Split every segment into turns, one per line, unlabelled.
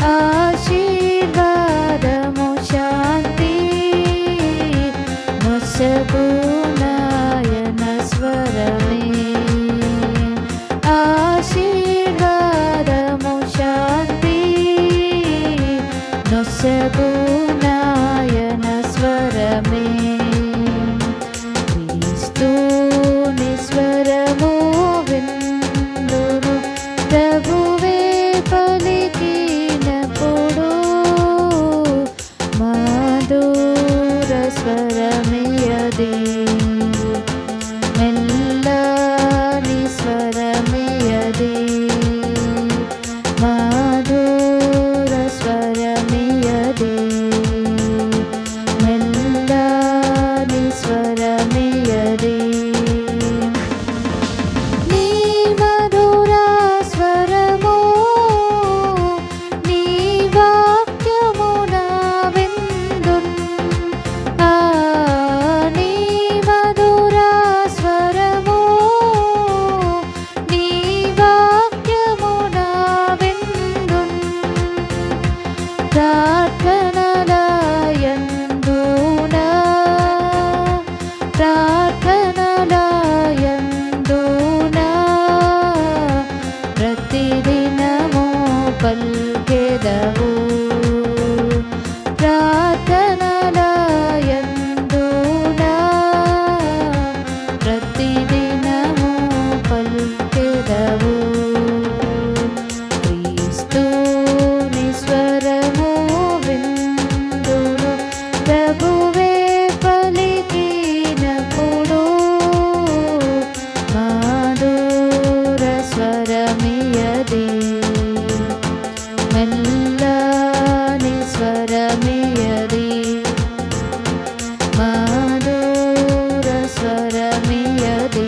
ఆశీర్వాదము శాంతి నొసగు నాయన స్వరమే. ఆశీర్వాదము శాంతి నొసగు నాయన స్వరమే. క్రీస్తుని స్వరము విందును ప్రభువే పలికినప్పుడు మధుర స్వరమియది. మెల్లని స్వరమియది. మధుర స్వరమియది. మెల్లని స్వరమియది. నీ మధుర స్వరము నీ వాక్యము నా విందున్. నీ మధుర స్వరము నీ వాక్యము నా విందున్. ప్రార్థనలయందునా ప్రార్థనలయందునా ప్రతిదినము పల్కెదవు. ప్రార్థనలయందునా ప్రతిదినము పల్కెదవు. క్రీస్తుని స్వరము విందును ప్రభువే పలికినప్పుడు మధుర స్వరమియది. మెల్లని స్వరమియది. మధుర స్వరమియది.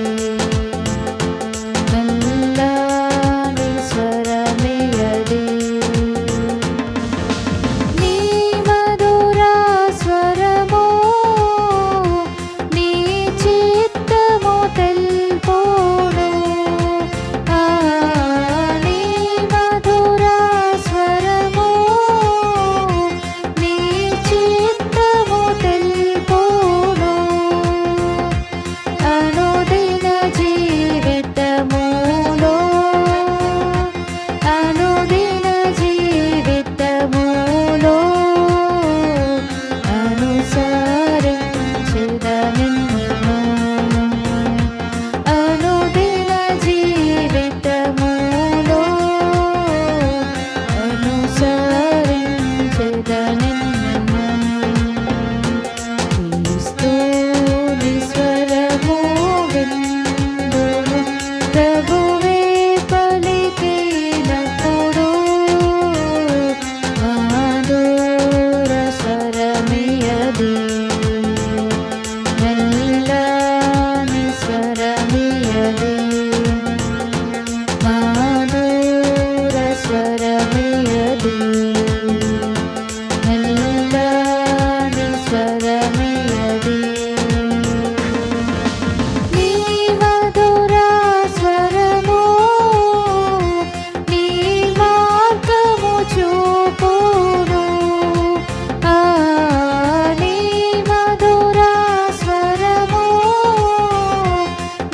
మెల్లని స్వరమియది. నీ మధుర స్వరము నీ చిత్తము తెల్పును. నీ మధుర స్వరము నీ చిత్తము తెల్పును. అనుదిన జీవితములో అనుదిన జీవితములో అనుసరించెదనిన్ను. అనుదిన జీవితములో అనుసరించెదనిన్ను. క్రీస్తుని స్వరము విందును ప్రభువే పలికినప్పుడు మధుర స్వరమియది. మెల్లని స్వరమియది. మధుర స్వరమియది. మెల్లని స్వరమియది. నీ మధుర స్వరము నీ మార్గము చూపును. నీ మధుర స్వరము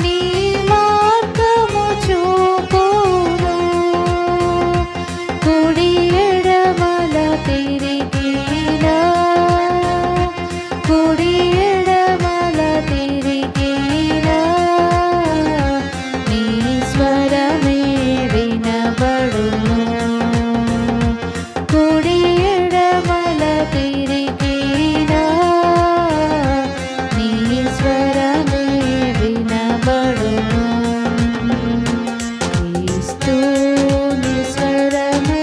నీ మార్గము చూపును. కుడి ఎడమల తిరిగినా కుడి ఎడమల తిరిగినా నీ స్వరమే వినబడును. కుడి ఎడమల తిరిగినా నీ స్వరమే వినబడును. క్రీస్తుని స్వరము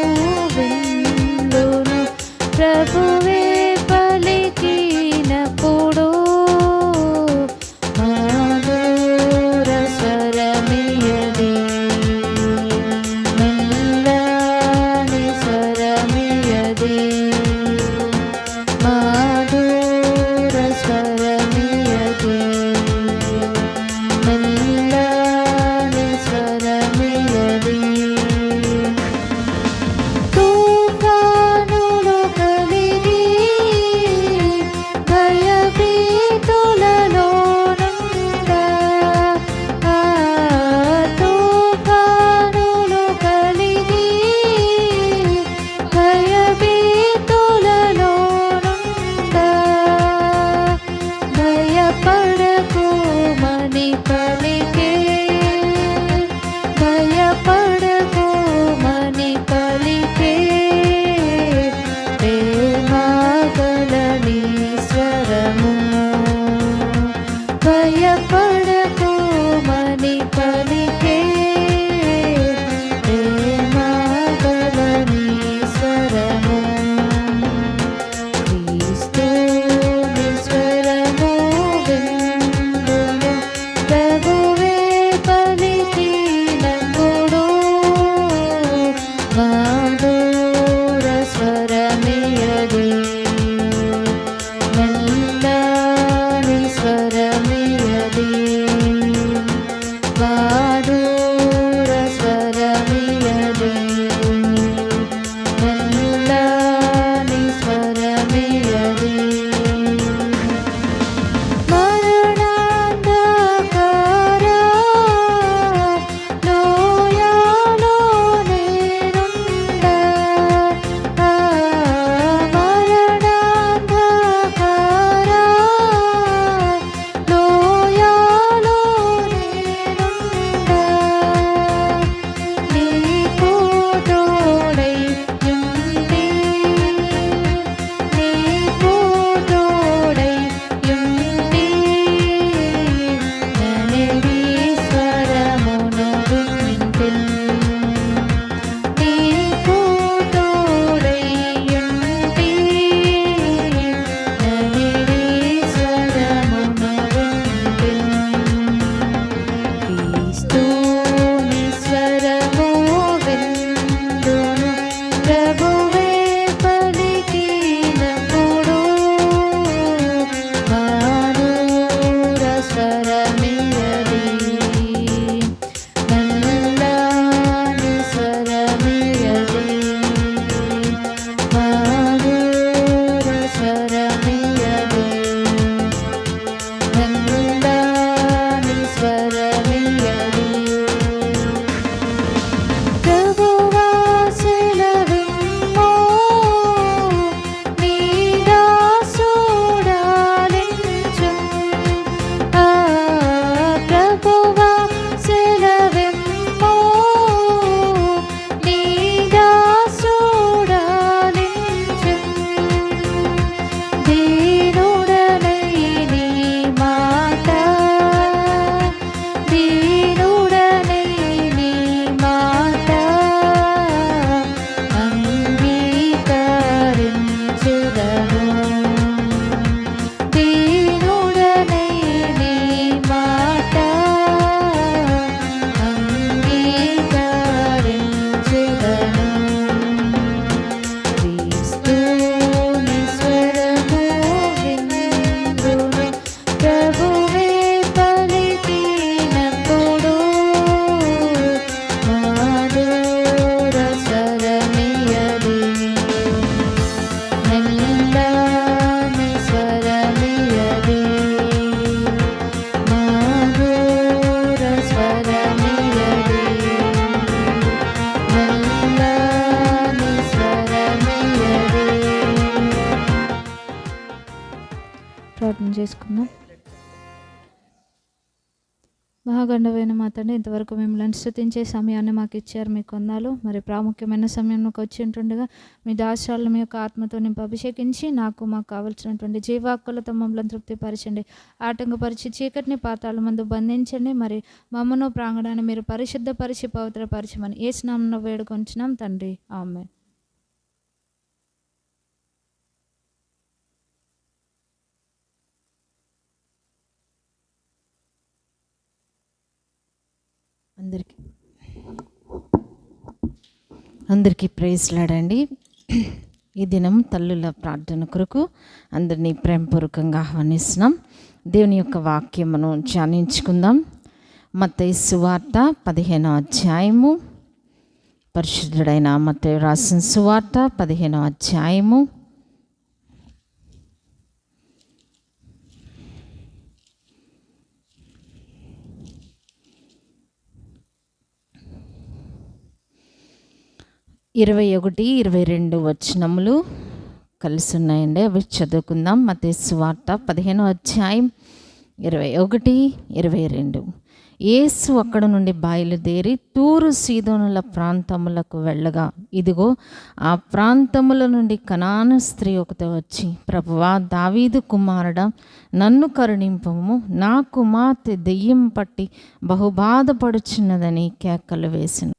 విందును ప్రభువే పలికినప్పుడు మధుర స్వరమియది. మెల్లని స్వరమియది. మధుర స్వరమియది. మెల్లని స్వరమియది. తుఫాను ప్రార్థన చేసుకుందాం. మహాగండమైన మా తండ్రి, ఇంతవరకు మిమ్మల్ని స్తుతించే సమయాన్ని మాకు ఇచ్చారు, మీకు వందనాలు. మరి ప్రాముఖ్యమైన సమయంలోకి వచ్చి ఉంటుండగా మీ దాసాలను మీ యొక్క ఆత్మతో నింపి అభిషేకించి మాకు కావలసినటువంటి జీవాక్కులతో మమ్మల్ని తృప్తిపరచండి, ఆటంకపరిచి చీకటిని పాతాళ మందు బంధించండి. మరి మమ్మను ప్రాంగణాన్ని మీరు పరిశుద్ధపరిచి పవిత్రపరచమని యేసు నామమున వేడుకొంచున్నాం తండ్రి, ఆమేన్.
అందరికీ ప్రైజ్ లాడండి. ఈ దినం తల్లుల ప్రార్థన కొరకు అందరినీ ప్రేమపూర్వకంగా ఆహ్వానిస్తున్నాం. దేవుని యొక్క వాక్యమును ధ్యానించుకుందాం. మత్తయి సువార్త 15వ అధ్యాయము. పరిశుద్ధుడైన మత్తయి రాసిన సువార్త 15వ అధ్యాయము. ఇరవై 21-22 వచనములు కలిసి ఉన్నాయండి, అవి చదువుకుందాం. మత్తయి సువార్త 15వ అధ్యాయం 21-22. యేసు అక్కడ నుండి బయలుదేరి తూరు సీదోనుల ప్రాంతములకు వెళ్ళగా, ఇదిగో ఆ ప్రాంతముల నుండి కనాను స్త్రీ ఒకటి వచ్చి, ప్రభువా, దావీదు కుమారుడా, నన్ను కరుణింపము, నా కుమార్తె దెయ్యం పట్టి బహుబాధపడుచున్నదని కేకలు వేసింది.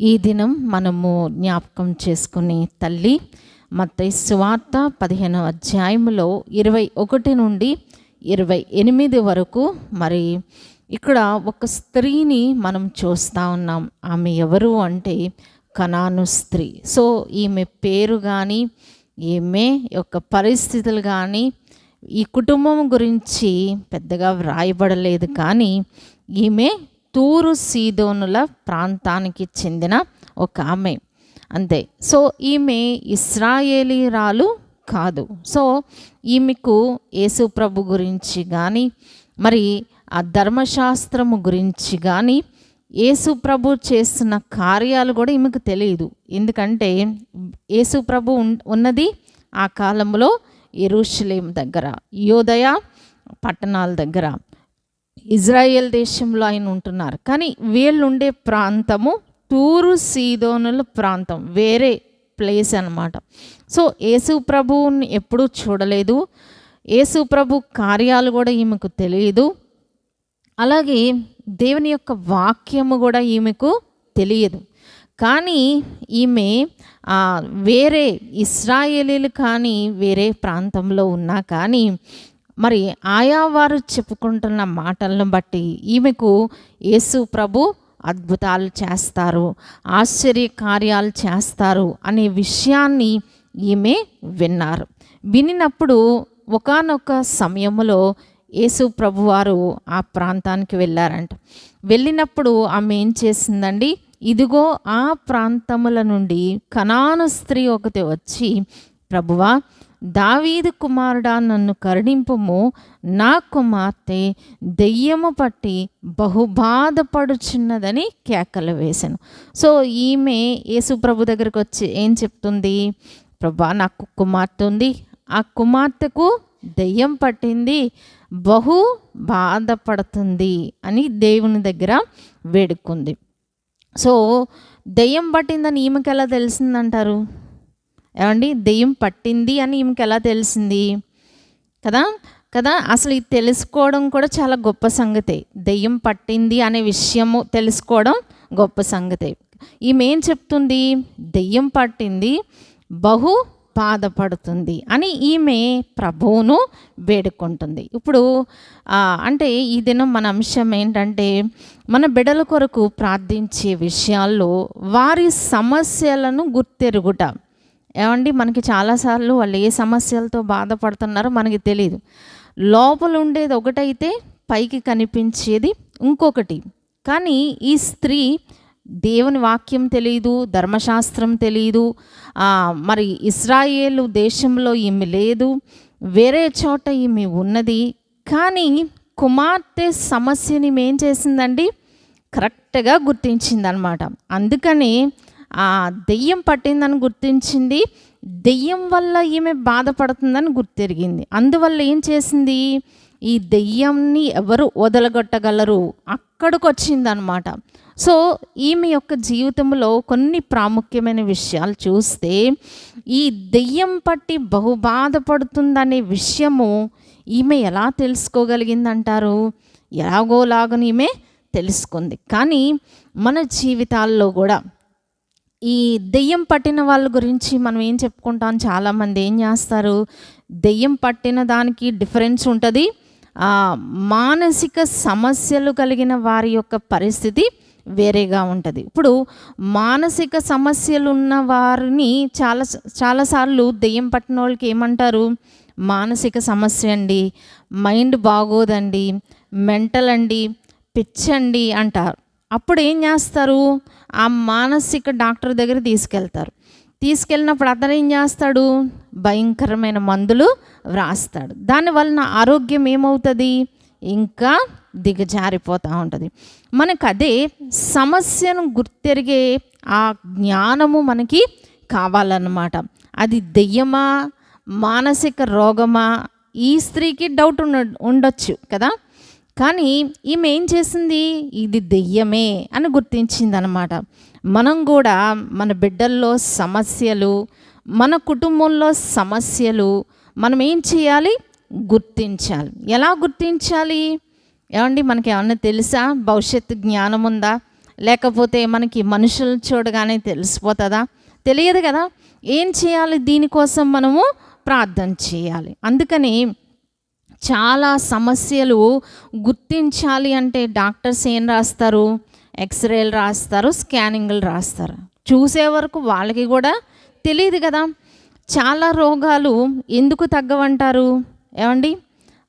ఈ దినం మనము జ్ఞాపకం చేసుకునే తల్లి మత్తయి సువార్త 15వ అధ్యాయంలో 21 నుండి 28 వరకు. మరి ఇక్కడ ఒక స్త్రీని మనం చూస్తూ ఉన్నాం. ఆమె ఎవరు అంటే కనాను స్త్రీ. సో ఈమె పేరు కానీ ఈమె యొక్క పరిస్థితులు కానీ ఈ కుటుంబం గురించి పెద్దగా వ్రాయబడలేదు, కానీ ఈమె తూరు సీదోనుల ప్రాంతానికి చెందిన ఒక ఆమె, అంతే. సో ఈమె ఇశ్రాయేలీరాలు కాదు. సో ఈమెకు యేసు ప్రభు గురించి కానీ మరి ఆ ధర్మశాస్త్రము గురించి కానీ యేసు ప్రభు చేస్తున్న కార్యాలు కూడా ఈమెకు తెలియదు. ఎందుకంటే యేసు ప్రభు ఉన్నది ఆ కాలంలో యెరూషలేం దగ్గర, యోదయ పట్టణాల దగ్గర, ఇజ్రాయెల్ దేశంలో ఆయన ఉంటున్నారు. కానీ వీళ్ళు ఉండే ప్రాంతము తూరు సీదోనుల ప్రాంతం, వేరే ప్లేస్ అన్నమాట. సో యేసు ప్రభువుని ఎప్పుడూ చూడలేదు, యేసు ప్రభు కార్యాలు కూడా ఈమెకు తెలియదు, అలాగే దేవుని యొక్క వాక్యము కూడా ఈమెకు తెలియదు. కానీ ఈమె వేరే ఇశ్రాయేలీలు కానీ వేరే ప్రాంతంలో ఉన్నా కానీ మరి ఆయా వారు చెప్పుకుంటున్న మాటలను బట్టి ఈమెకు యేసు ప్రభు అద్భుతాలు చేస్తారు, ఆశ్చర్య కార్యాలు చేస్తారు అనే విషయాన్ని ఈమె విన్నారు. వినినప్పుడు ఒకానొక సమయంలో యేసు ప్రభు వారు ఆ ప్రాంతానికి వెళ్ళారంట. వెళ్ళినప్పుడు ఆమె ఏం చేసిందండి, ఇదిగో ఆ ప్రాంతముల నుండి కనాను స్త్రీ ఒకటి వచ్చి, ప్రభువా, దావీదు కుమారుడా, నన్ను కరుణింపుము, నా కుమార్తె దెయ్యము పట్టి బహుబాధపడుచున్నదని కేకలు వేశాను. సో ఈమె యేసు ప్రభు దగ్గరికి వచ్చి ఏం చెప్తుంది, ప్రభువా, నాకు కుమార్తె ఉంది, ఆ కుమార్తెకు దెయ్యం పట్టింది, బహు బాధపడుతుంది అని దేవుని దగ్గర వేడుకుంది. సో దెయ్యం పట్టిందని ఈమెకి ఎలా తెలిసిందంటారు? ఏమండి, దెయ్యం పట్టింది అని ఈమెకి ఎలా తెలిసింది కదా అసలు ఇది తెలుసుకోవడం కూడా చాలా గొప్ప సంగతే. దెయ్యం పట్టింది అనే విషయము తెలుసుకోవడం గొప్ప సంగతే. ఈమె ఏం చెప్తుంది, దెయ్యం పట్టింది, బహు బాధపడుతుంది అని ఈమె ప్రభువును వేడుకుంటుంది. ఇప్పుడు అంటే ఈ దినం మన అంశం ఏంటంటే, మన బిడ్డల కొరకు ప్రార్థించే విషయాల్లో వారి సమస్యలను గుర్తెరుగుట. ఏమండి, మనకి చాలాసార్లు వాళ్ళు ఏ సమస్యలతో బాధపడుతున్నారో మనకి తెలియదు. లోపల ఉండేది ఒకటైతే పైకి కనిపించేది ఇంకొకటి. కానీ ఈ స్త్రీ దేవుని వాక్యం తెలియదు, ధర్మశాస్త్రం తెలియదు, మరి ఇశ్రాయేలు దేశంలో ఈమె లేదు, వేరే చోట ఈమె ఉన్నది. కానీ కుమార్తె సమస్యని ఏం చేసిందండి, కరెక్ట్గా గుర్తించింది అనమాట. అందుకని దెయ్యం పట్టిందని గుర్తించింది, దెయ్యం వల్ల ఈమె బాధపడుతుందని గుర్తెరిగింది. అందువల్ల ఏం చేసింది, ఈ దెయ్యంని ఎవరు వదలగొట్టగలరు అక్కడికి వచ్చిందనమాట. సో ఈమె యొక్క జీవితంలో కొన్ని ప్రాముఖ్యమైన విషయాలు చూస్తే, ఈ దెయ్యం పట్టి బహు బాధపడుతుందనే విషయము ఈమె ఎలా తెలుసుకోగలిగిందంటారు? ఎలాగోలాగని ఈమె తెలుసుకుంది. కానీ మన జీవితాల్లో కూడా ఈ దెయ్యం పట్టిన వాళ్ళ గురించి మనం ఏం చెప్పుకుంటాం, చాలామంది ఏం చేస్తారు, దెయ్యం పట్టిన దానికి డిఫరెన్స్ ఉంటుంది, మానసిక సమస్యలు కలిగిన వారి యొక్క పరిస్థితి వేరేగా ఉంటుంది. ఇప్పుడు మానసిక సమస్యలు ఉన్న వారిని చాలాసార్లు దెయ్యం పట్టిన వాళ్ళకి ఏమంటారు, మానసిక సమస్య అండి, మైండ్ బాగోదండి, మెంటల్ అండి, పిచ్చండి అంటారు. అప్పుడు ఏం చేస్తారు, ఆ మానసిక డాక్టర్ దగ్గర తీసుకెళ్ళినప్పుడు అతను ఏం చేస్తాడు, భయంకరమైన మందులు వ్రాస్తాడు. దానివలన ఆరోగ్యం ఏమవుతుంది, ఇంకా దిగజారిపోతూ ఉంటుంది. మనకు అదే సమస్యను గుర్తెరిగే ఆ జ్ఞానము మనకి కావాలన్నమాట. అది దెయ్యమా మానసిక రోగమా, ఈ స్త్రీకి డౌట్ ఉండొచ్చు కదా. కానీ ఈమె ఏం చేసింది, ఇది దెయ్యమే అని గుర్తించింది అనమాట. మనం కూడా మన బిడ్డల్లో సమస్యలు, మన కుటుంబంలో సమస్యలు మనం ఏం చేయాలి, గుర్తించాలి. ఎలా గుర్తించాలి ఏమండి, మనకి ఏమన్నా తెలుసా, భవిష్యత్తు జ్ఞానం ఉందా, లేకపోతే మనకి మనుషులు చూడగానే తెలిసిపోతుందా, తెలియదు కదా. ఏం చేయాలి, దీనికోసం మనము ప్రార్థన చేయాలి. అందుకని చాలా సమస్యలు గుర్తించాలి అంటే డాక్టర్స్ ఏం రాస్తారు, ఎక్స్రేలు రాస్తారు, స్కానింగ్లు రాస్తారు. చూసే వరకు వాళ్ళకి కూడా తెలియదు కదా. చాలా రోగాలు ఎందుకు తగ్గవంటారు ఏమండి,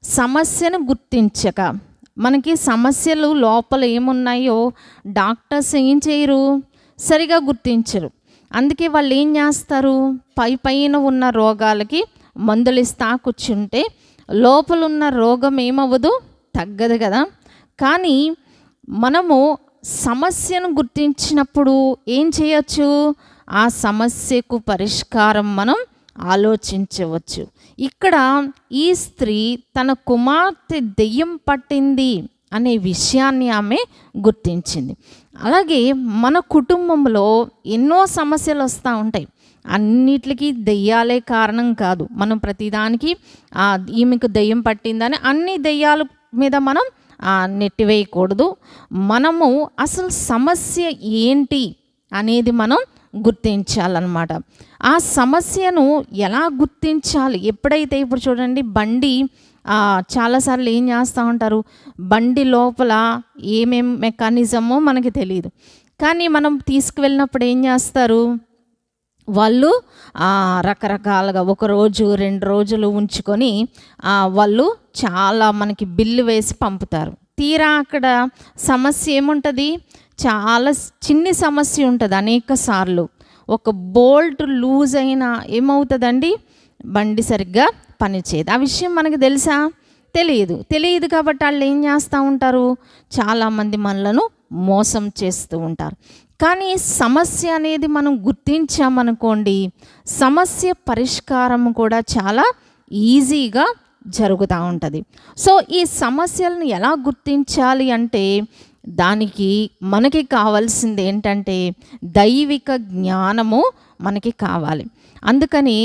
సమస్యను గుర్తించక. మనకి సమస్యలు లోపల ఏమున్నాయో డాక్టర్స్ ఏం చేయరు, సరిగా గుర్తించరు. అందుకే వాళ్ళు ఏం చేస్తారు, పైన ఉన్న రోగాలకి మందులు ఇస్తా కూర్చుంటే లోపల ఉన్న రోగం ఏమవ్వదు, తగ్గదు కదా. కానీ మనము సమస్యను గుర్తించినప్పుడు ఏం చేయొచ్చు, ఆ సమస్యకు పరిష్కారం మనం ఆలోచించవచ్చు. ఇక్కడ ఈ స్త్రీ తన కుమార్తె దెయ్యం పట్టింది అనే విషయాన్ని ఆమె గుర్తించింది. అలాగే మన కుటుంబంలో ఎన్నో సమస్యలు వస్తూ ఉంటాయి. అన్నిటికీ దెయ్యాలే కారణం కాదు. మనం ప్రతిదానికి ఈమెకు దెయ్యం పట్టిందని అన్ని దెయ్యాల మీద మనం నెట్టివేయకూడదు. మనము అసలు సమస్య ఏంటి అనేది మనం గుర్తించాలన్నమాట. ఆ సమస్యను ఎలా గుర్తించాలి, ఎప్పుడైతే ఇప్పుడు చూడండి బండి చాలాసార్లు ఏం చేస్తూ ఉంటారు, బండి లోపల ఏమేం మెకానిజమో మనకి తెలియదు. కానీ మనం తీసుకువెళ్ళినప్పుడు ఏం చేస్తారు, వాళ్ళు రకరకాలుగా 1 రోజు 2 రోజులు ఉంచుకొని వాళ్ళు చాలా మనకి బిల్లు వేసి పంపుతారు. తీరా అక్కడ సమస్య ఏముంటుంది, చాలా చిన్ని సమస్య ఉంటుంది. అనేక సార్లు ఒక బోల్ట్ లూజ్ అయినా ఏమవుతుందండి, బండి సరిగ్గా పనిచేయదు. ఆ విషయం మనకు తెలుసా, తెలియదు కాబట్టి వాళ్ళు ఏం చేస్తూ ఉంటారు, చాలామంది మనలను మోసం చేస్తూ ఉంటారు. కానీ సమస్య అనేది మనం గుర్తించామనుకోండి, సమస్య పరిష్కారం కూడా చాలా ఈజీగా జరుగుతూ ఉంటుంది. సో ఈ సమస్యలను ఎలా గుర్తించాలి అంటే, దానికి మనకి కావాల్సింది ఏంటంటే దైవిక జ్ఞానము మనకి కావాలి. అందుకని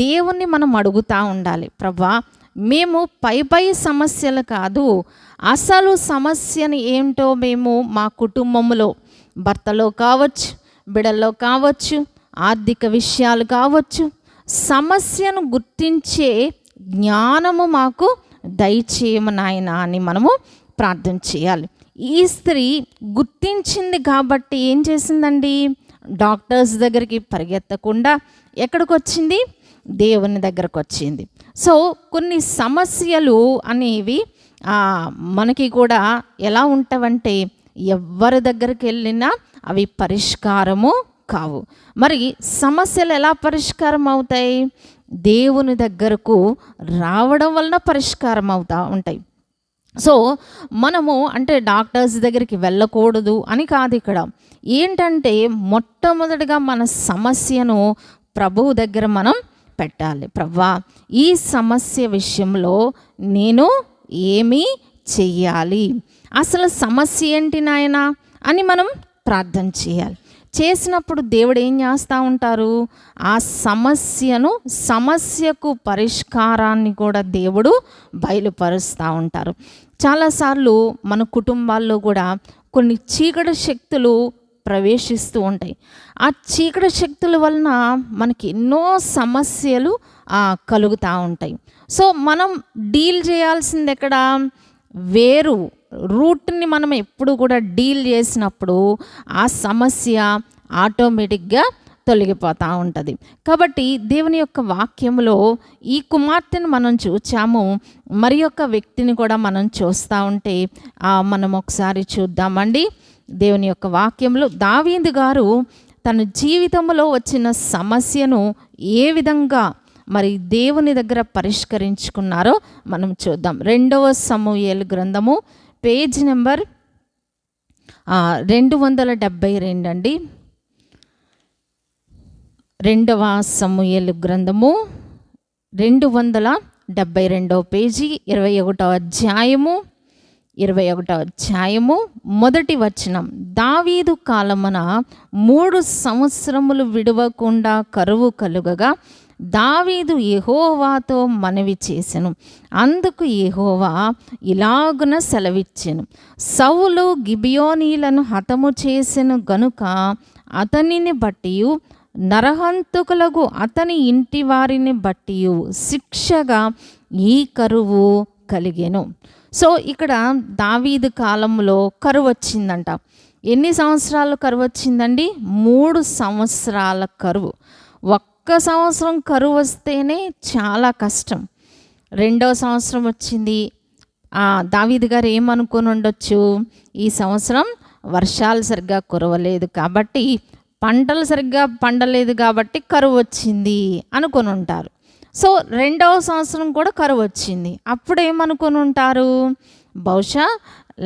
దేవుణ్ణి మనం అడుగుతూ ఉండాలి, ప్రభా మేము పై సమస్యలు కాదు, అసలు సమస్యని ఏంటో మేము మా కుటుంబంలో, భర్తలో కావచ్చు, బిడ్డల్లో కావచ్చు, ఆర్థిక విషయాలు కావచ్చు, సమస్యను గుర్తించే జ్ఞానము మాకు దయచేయము నాయన అని మనము ప్రార్థన చేయాలి. ఈ స్త్రీ గుర్తించింది కాబట్టి ఏం చేసిందండి, డాక్టర్స్ దగ్గరికి పరిగెత్తకుండా ఎక్కడికి వచ్చింది, దేవుని దగ్గరకు వచ్చింది. సో కొన్ని సమస్యలు అనేవి మనకి కూడా ఎలా ఉంటావంటే, ఎవరి దగ్గరికి వెళ్ళినా అవి పరిష్కారము కావు. మరి సమస్యలు ఎలా పరిష్కారం అవుతాయి, దేవుని దగ్గరకు రావడం వలన పరిష్కారం అవుతూ ఉంటాయి. సో మనము అంటే డాక్టర్స్ దగ్గరికి వెళ్ళకూడదు అని కాదు. ఇక్కడ ఏంటంటే మొట్టమొదటిగా మన సమస్యను ప్రభువు దగ్గర మనం పెట్టాలి. ప్రభువా, ఈ సమస్య విషయంలో నేను ఏమి చెయ్యాలి, అసలు సమస్య ఏంటి నాయనా అని మనం ప్రార్థన చేయాలి. చేసినప్పుడు దేవుడు ఏం చేస్తూ ఉంటారు, ఆ సమస్యకు పరిష్కారాన్ని కూడా దేవుడు బయలుపరుస్తూ ఉంటారు. చాలాసార్లు మన కుటుంబాల్లో కూడా కొన్ని చీకటి శక్తులు ప్రవేశిస్తూ ఉంటాయి. ఆ చీకటి శక్తుల వలన మనకి ఎన్నో సమస్యలు కలుగుతూ ఉంటాయి. సో మనం డీల్ చేయాల్సింది ఎక్కడ, రూట్ని మనం ఎప్పుడు కూడా డీల్ చేసినప్పుడు ఆ సమస్య ఆటోమేటిక్గా తొలగిపోతూ ఉంటుంది. కాబట్టి దేవుని యొక్క వాక్యంలో ఈ కుమార్తెను మనం చూచాము, మరి యొక్క వ్యక్తిని కూడా మనం చూస్తూ ఉంటే మనం ఒకసారి చూద్దామండి. దేవుని యొక్క వాక్యంలో దావీదు గారు తన జీవితంలో వచ్చిన సమస్యను ఏ విధంగా మరి దేవుని దగ్గర పరిష్కరించుకున్నారో మనం చూద్దాం. 2వ సమూయేలు గ్రంథము పేజ్ నెంబర్ 272 అండి. 2వ సమూయేలు గ్రంథము 272 పేజీ 21వ అధ్యాయము 1వ వచనం. దావీదు కాలమున 3 సంవత్సరములు విడవకుండా కరువు కలుగగా దావీదు యెహోవాతో మనవి చేసెను. అందుకు యెహోవా ఇలాగున సెలవిచ్చెను, సౌలు గిబియోనీలను హతము చేసెను గనుక అతనిని బట్టియు నరహంతకులకు అతని ఇంటి వారిని బట్టియు శిక్షగా ఈ కరువు కలిగెను. సో ఇక్కడ దావీదు కాలంలో కరువు వచ్చిందంట. ఎన్ని సంవత్సరాలు కరువు వచ్చిందండి? 3 సంవత్సరాల కరువు. ఒక్క సంవత్సరం కరువు వస్తేనే చాలా కష్టం. 2వ సంవత్సరం వచ్చింది. దావీదు గారు ఏమనుకొని ఉండొచ్చు, ఈ సంవత్సరం వర్షాలు సరిగ్గా కురవలేదు కాబట్టి, పంటలు సరిగ్గా పండలేదు కాబట్టి కరువు వచ్చింది అనుకొని ఉంటారు. సో 2వ సంవత్సరం కూడా కరువు వచ్చింది. అప్పుడు ఏమనుకొని ఉంటారు, బహుశా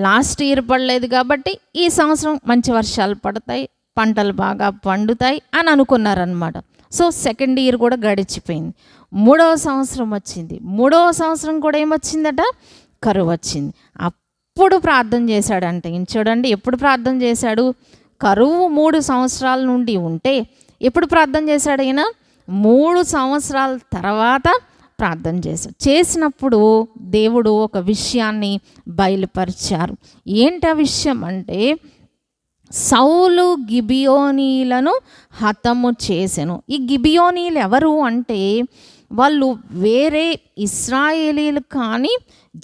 లాస్ట్ ఇయర్ పడలేదు కాబట్టి ఈ సంవత్సరం మంచి వర్షాలు పడతాయి, పంటలు బాగా పండుతాయి అని అనుకున్నారనమాట. సో 2nd ఇయర్ కూడా గడిచిపోయింది. 3వ సంవత్సరం వచ్చింది. 3వ సంవత్సరం కూడా ఏమొచ్చిందట, కరువు వచ్చింది. అప్పుడు ప్రార్థన చేశాడంట. చూడండి, ఎప్పుడు ప్రార్థన చేశాడు, కరువు 3 సంవత్సరాల నుండి ఉంటే ఎప్పుడు ప్రార్థన చేశాడు ఆయన, 3 సంవత్సరాల తర్వాత ప్రార్థన చేసినప్పుడు దేవుడు ఒక విషయాన్ని బయలుపరిచారు. ఏంటి ఆ విషయం అంటే, సౌలు గిబియోనీలను హతము చేసెను. ఈ గిబియోనీలు ఎవరు అంటే, వాళ్ళు వేరే ఇశ్రాయేలీలు కానీ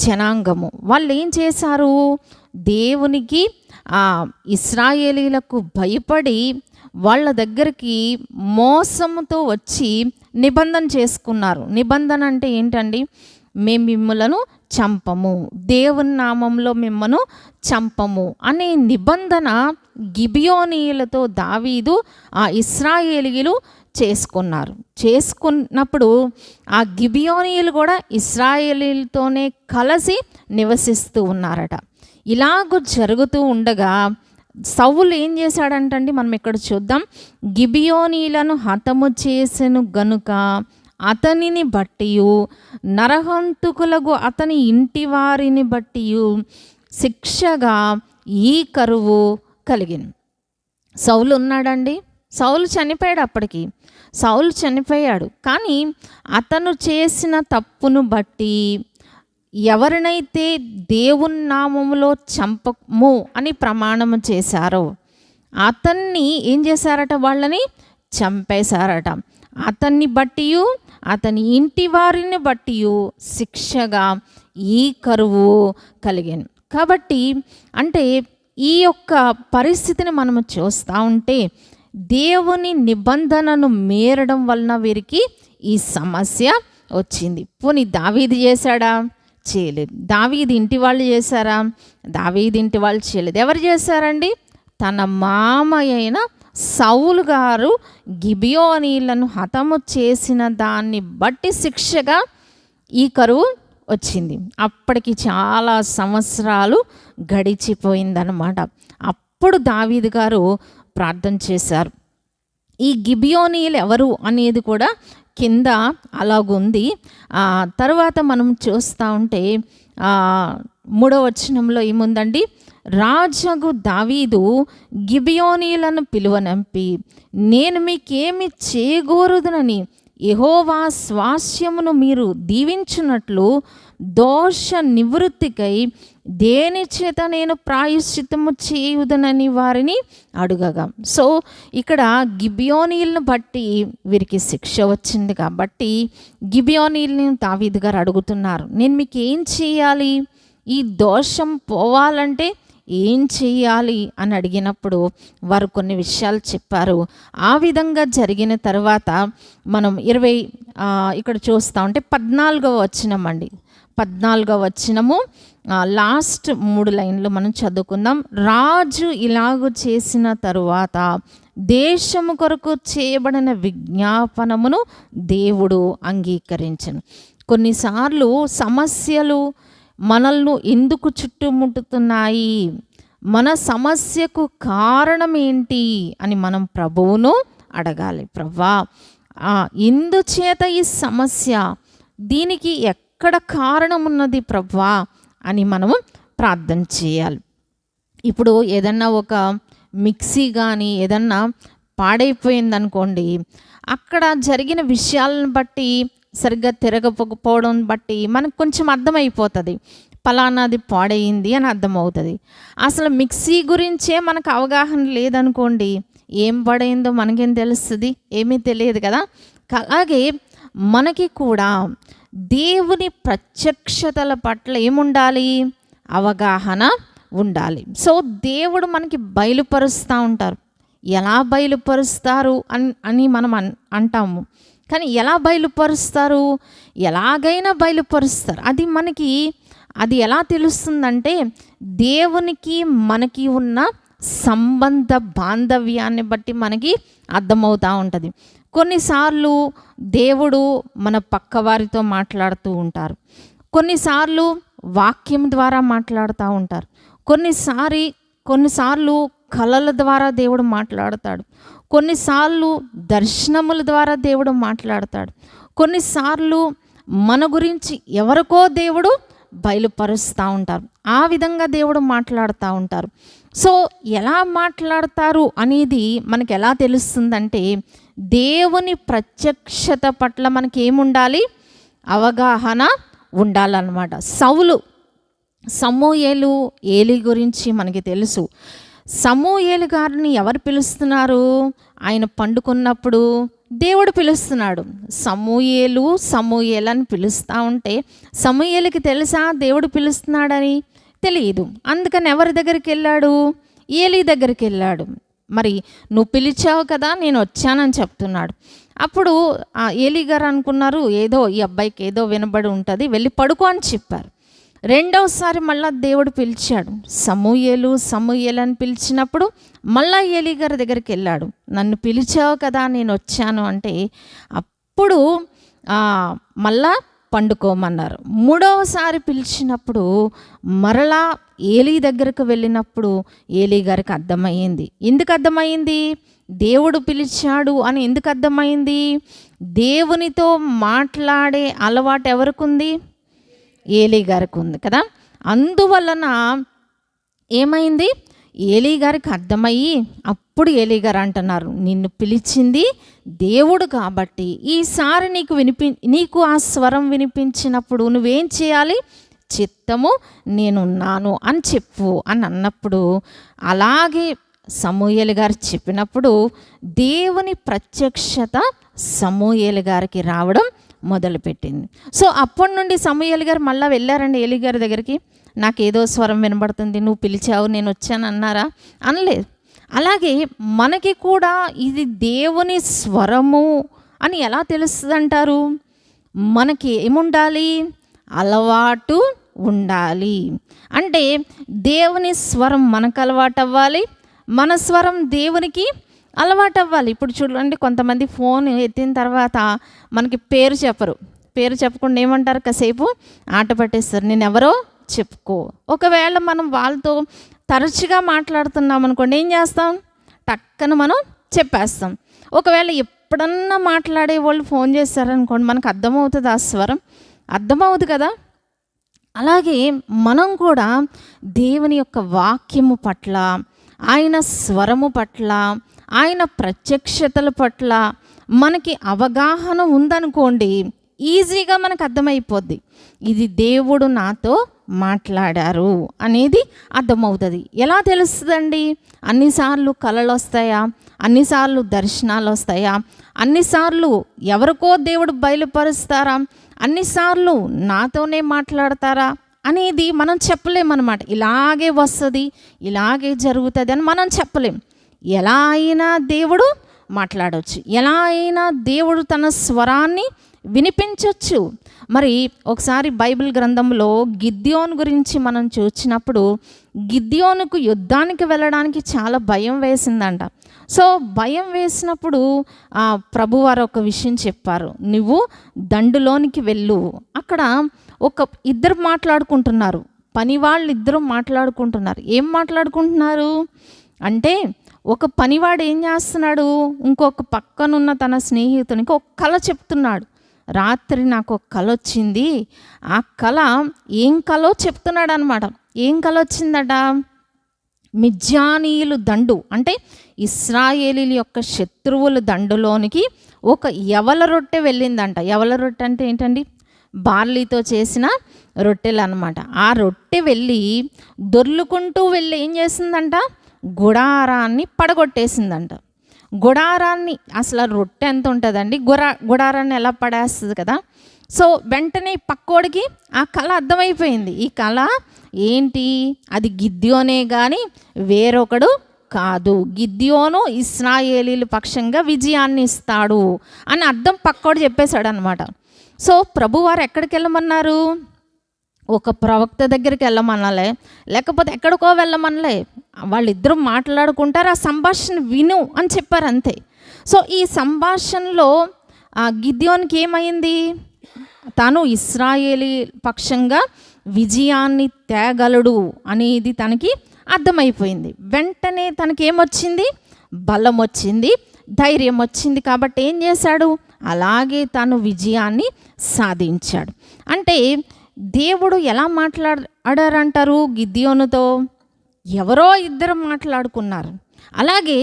జనాంగము. వాళ్ళు ఏం చేశారు, దేవునికి ఇశ్రాయేలీలకు భయపడి వాళ్ళ దగ్గరికి మోసంతో వచ్చి నిబంధన చేసుకున్నారు. నిబంధన అంటే ఏంటండి, మేము మిమ్మలను చంపము, దేవుని నామంలో మిమ్మను చంపము అనే నిబంధన గిబియోనీయులతో దావీదు ఇశ్రాయేలీయులు చేసుకున్నప్పుడు ఆ గిబియోనీయులు కూడా ఇశ్రాయేలీలతోనే కలిసి నివసిస్తూ ఉన్నారట. ఇలాగ జరుగుతూ ఉండగా సౌలు ఏం చేశాడంటండి, మనం ఇక్కడ చూద్దాం. గిబియోనీలను హతము చేసెను గనుక అతనిని బట్టియు నరహంతకులకు అతని ఇంటి వారిని బట్టియు శిక్షగా ఈ కరువు కలిగింది. సౌలు ఉన్నాడండి, సౌలు చనిపోయాడు. అప్పటికి సౌలు చనిపోయాడు. కానీ అతను చేసిన తప్పును బట్టి ఎవరినైతే దేవుని నామములో చంపము అని ప్రమాణము చేశారో అతన్ని ఏం చేశారట, వాళ్ళని చంపేశారట. అతన్ని బట్టియు అతని ఇంటి వారిని బట్టియు శిక్షగా ఈ కరువు కలిగాను. కాబట్టి అంటే ఈ యొక్క పరిస్థితిని మనము చూస్తూ ఉంటే దేవుని నిబంధనను మీరడం వలన వీరికి ఈ సమస్య వచ్చింది. పోనీ దావీదు చేశాడా? చేయలేదు. దావీదు ఇంటి వాళ్ళు చేశారా? దావీదు ఇంటి వాళ్ళు చేయలేదు. ఎవరు చేశారండి? తన మామయ్య అయిన సౌలు గారు గిబియోనీలను హతము చేసిన దాన్ని బట్టి శిక్షగా ఈ కరువు వచ్చింది. అప్పటికి చాలా సంవత్సరాలు గడిచిపోయిందనమాట. అప్పుడు దావీదు గారు ప్రార్థన చేశారు. ఈ గిబియోనీయులు ఎవరు అనేది కూడా కింద అలాగుంది. తర్వాత మనం చూస్తూ ఉంటే 3వ వచనంలో ఏముందండి, రాజగు దావీదు గిబియోనీయులను పిలువనంపి, నేను మీకేమి చేయగోరుదునని యెహోవా స్వాస్యమును మీరు దీవించున్నట్లు దోష నివృత్తికై దేని చేత నేను ప్రాయశ్చిత్తము చేయుదనని వారిని అడుగగా. సో ఇక్కడ గిబియోనీయులను బట్టి వీరికి శిక్ష వచ్చింది కాబట్టి గిబియోనీయుల్ని దావీదు గారు అడుగుతున్నారు, నేను మీకు ఏం చేయాలి, ఈ దోషం పోవాలంటే ఏం చెయ్యాలి అని అడిగినప్పుడు వారు కొన్ని విషయాలు చెప్పారు. ఆ విధంగా జరిగిన తర్వాత మనం ఇక్కడ చూస్తూ ఉంటే 14వ వచనం అండి, 14వ వచనము లాస్ట్ 3 లైన్లు మనం చదువుకుందాం. రాజు ఇలాగూ చేసిన తరువాత దేశము కొరకు చేయబడిన విజ్ఞాపనమును దేవుడు అంగీకరించను. కొన్నిసార్లు సమస్యలు మనల్ని ఎందుకు చుట్టుముట్టుతున్నాయి, మన సమస్యకు కారణం ఏంటి అని మనం ప్రభువును అడగాలి. ప్రభువా, ఎందుచేత ఈ సమస్య, దీనికి ఎక్కడ కారణం ఉన్నది ప్రభువా అని మనము ప్రార్థన చేయాలి. ఇప్పుడు ఏదన్నా ఒక మిక్సీ కానీ ఏదన్నా పాడైపోయిందనుకోండి, అక్కడ జరిగిన విషయాలను బట్టి, సరిగ్గా తిరగకపోవడం బట్టి మనకు కొంచెం అర్థమైపోతుంది, పలానాది పాడైంది అని అర్థమవుతుంది. అసలు మిక్సీ గురించే మనకు అవగాహన లేదనుకోండి, ఏం పాడైందో మనకేం తెలుస్తుంది, ఏమీ తెలియదు కదా. అలాగే మనకి కూడా దేవుని ప్రత్యక్షతల పట్ల ఏముండాలి, అవగాహన ఉండాలి. సో దేవుడు మనకి బయలుపరుస్తూ ఉంటారు. ఎలా బయలుపరుస్తారు అని మనం అంటాము, కానీ ఎలా బయలుపరుస్తారు, ఎలాగైనా బయలుపరుస్తారు. అది ఎలా తెలుస్తుందంటే దేవునికి మనకి ఉన్న సంబంధ బాంధవ్యాన్ని బట్టి మనకి అర్థమవుతూ ఉంటుంది. కొన్నిసార్లు దేవుడు మన పక్కవారితో మాట్లాడుతూ ఉంటారు, కొన్నిసార్లు వాక్యం ద్వారా మాట్లాడుతూ ఉంటారు, కొన్నిసార్లు కళల ద్వారా దేవుడు మాట్లాడతాడు, కొన్నిసార్లు దర్శనముల ద్వారా దేవుడు మాట్లాడతాడు, కొన్నిసార్లు మన గురించి ఎవరికో దేవుడు బయలుపరుస్తూ ఉంటారు. ఆ విధంగా దేవుడు మాట్లాడుతూ ఉంటారు. సో ఎలా మాట్లాడతారు అనేది మనకి ఎలా తెలుస్తుందంటే దేవుని ప్రత్యక్షత పట్ల మనకి ఏముండాలి, అవగాహన ఉండాలన్నమాట. సమూయేలు ఏలి గురించి మనకి తెలుసు. సమూయేలు గారిని ఎవరు పిలుస్తున్నారు, ఆయన పండుకున్నప్పుడు దేవుడు పిలుస్తున్నాడు. సమూయేలు అని పిలుస్తూ ఉంటే సమూయేలుకి తెలుసా దేవుడు పిలుస్తున్నాడని? తెలియదు. అందుకని ఎవరి దగ్గరికి వెళ్ళాడు, ఏలి దగ్గరికి వెళ్ళాడు. మరి నువ్వు పిలిచావు కదా, నేను వచ్చానని చెప్తున్నాడు. అప్పుడు ఏలి గారు అనుకున్నారు, ఏదో ఈ అబ్బాయికి ఏదో వినబడి ఉంటుంది, వెళ్ళి పడుకో అని చెప్పారు. రెండవసారి మళ్ళా దేవుడు పిలిచాడు, సమూయేలు అని పిలిచినప్పుడు మళ్ళా ఏలి గారి దగ్గరికి వెళ్ళాడు. నన్ను పిలిచావు కదా, నేను వచ్చాను అంటే అప్పుడు మళ్ళా పండుకోమన్నారు. మూడవసారి పిలిచినప్పుడు మరలా ఏలి దగ్గరకు వెళ్ళినప్పుడు ఏలి గారికి అర్థమయ్యింది. ఎందుకు అర్థమైంది, దేవుడు పిలిచాడు అని ఎందుకు అర్థమైంది? దేవునితో మాట్లాడే అలవాటు ఎవరికి ఉంది, ఏలి గారికి ఉంది కదా. అందువలన ఏమైంది, ఏలి గారికి అర్థమయ్యి అప్పుడు ఏలి గారు అంటున్నారు, నిన్ను పిలిచింది దేవుడు కాబట్టి ఈసారి నీకు ఆ స్వరం వినిపించినప్పుడు నువ్వేం చేయాలి, చిత్తము నేనున్నాను అని చెప్పు అని అన్నప్పుడు, అలాగే సమూయేలు గారు చెప్పినప్పుడు దేవుని ప్రత్యక్షత సమూయేలు గారికి రావడం మొదలుపెట్టింది. సో అప్పటి నుండి సమూయేలు గారు మళ్ళీ వెళ్ళారండి ఏలి గారి దగ్గరికి. నాకేదో స్వరం వినబడుతుంది, నువ్వు పిలిచావు, నేను వచ్చాను అన్నారా? అనలేదు. అలాగే మనకి కూడా ఇది దేవుని స్వరము అని ఎలా తెలుస్తుంది అంటారు? మనకి ఏముండాలి, అలవాటు ఉండాలి. అంటే దేవుని స్వరం మనకు అలవాటు అవ్వాలి, మన స్వరం దేవునికి అలవాటు అవ్వాలి. ఇప్పుడు చూడండి, కొంతమంది ఫోన్ ఎత్తిన తర్వాత మనకి పేరు చెప్పకుండా ఏమంటారు, కాసేపు ఆట పట్టేస్తారు, నేను ఎవరో చెప్పుకో. ఒకవేళ మనం వాళ్ళతో తరచుగా మాట్లాడుతున్నాం అనుకోండి, ఏం చేస్తాం, టక్కన మనం చెప్పేస్తాం. ఒకవేళ ఎప్పుడన్నా మాట్లాడే వాళ్ళు ఫోన్ చేస్తారనుకోండి, మనకు అర్థమవుతుంది ఆ స్వరం, అర్థమవుతుంది కదా. అలాగే మనం కూడా దేవుని యొక్క వాక్యము పట్ల, ఆయన స్వరము పట్ల, ఆయన ప్రత్యక్షతల పట్ల మనకి అవగాహన ఉందనుకోండి, ఈజీగా మనకు అర్థమైపోద్ది, ఇది దేవుడు నాతో మాట్లాడారు అనేది అర్థమవుతుంది. ఎలా తెలుస్తుందండి? అన్నిసార్లు కళలు వస్తాయా? అన్నిసార్లు దర్శనాలు వస్తాయా? అన్నిసార్లు ఎవరికో దేవుడు బయలుపరుస్తారా? అన్నిసార్లు నాతోనే మాట్లాడతారా అనేది మనం చెప్పలేమన్నమాట. ఇలాగే వస్తుంది, ఇలాగే జరుగుతుంది అని మనం చెప్పలేం. ఎలా అయినా దేవుడు మాట్లాడవచ్చు, ఎలా అయినా దేవుడు తన స్వరాన్ని వినిపించవచ్చు. మరి ఒకసారి బైబిల్ గ్రంథంలో గిద్యోను గురించి మనం చూసినప్పుడు, గిద్యోనుకు యుద్ధానికి వెళ్ళడానికి చాలా భయం వేసిందంట. సో భయం వేసినప్పుడు ప్రభువారు ఒక విషయం చెప్పారు, నువ్వు దండులోనికి వెళ్ళు. అక్కడ ఇద్దరు మాట్లాడుకుంటున్నారు, పని వాళ్ళు ఇద్దరు మాట్లాడుకుంటున్నారు. ఏం మాట్లాడుకుంటున్నారు అంటే, ఒక పనివాడు ఏం చేస్తున్నాడు, ఇంకొక పక్కనున్న తన స్నేహితునికి ఒక కళ చెప్తున్నాడు. రాత్రి నాకు ఒక కళ వచ్చింది, ఆ కళ ఏం కళో చెప్తున్నాడు అనమాట. ఏం కళ వచ్చిందట? మిద్యానీయులు దండు అంటే ఇశ్రాయేలీల యొక్క శత్రువుల దండులోనికి ఒక యవల రొట్టె వెళ్ళిందంట. యవల రొట్టె అంటే ఏంటండి? బార్లీతో చేసిన రొట్టెలు అనమాట. ఆ రొట్టె వెళ్ళి దొర్లుకుంటూ వెళ్ళి ఏం చేసిందంట? గుడారాన్ని పడగొట్టేసిందంట. గుడారాన్ని, అసలు రొట్టె ఎంత ఉంటుందండి, గుడారాన్ని ఎలా పడేస్తుంది కదా. సో వెంటనే పక్కోడికి ఆ కళ అర్థమైపోయింది. ఈ కళ ఏంటి? అది గిద్యోనే కానీ వేరొకడు కాదు. గిద్యోను ఇశ్రాయేలీల పక్షంగా విజయాన్ని ఇస్తాడు అని అర్థం పక్కోడు చెప్పేశాడు అనమాట. సో ప్రభువారు ఎక్కడికి వెళ్ళమన్నారు? ఒక ప్రవక్త దగ్గరికి వెళ్ళమనలే, లేకపోతే ఎక్కడికో వెళ్ళమనలే. వాళ్ళిద్దరూ మాట్లాడుకుంటారు, ఆ సంభాషణ విను అని చెప్పారు అంతే. సో ఈ సంభాషణలో గిద్యోనికి ఏమైంది? తాను ఇశ్రాయేలీ పక్షంగా విజయాన్ని తేగలడు అనేది తనకి అర్థమైపోయింది. వెంటనే తనకి ఏమొచ్చింది? బలం వచ్చింది, ధైర్యం వచ్చింది. కాబట్టి ఏం చేశాడు? అలాగే తాను విజయాన్ని సాధించాడు. అంటే దేవుడు ఎలా మాట్లాడారంటారు గిద్యోనుతో? ఎవరో ఇద్దరు మాట్లాడుకున్నారు. అలాగే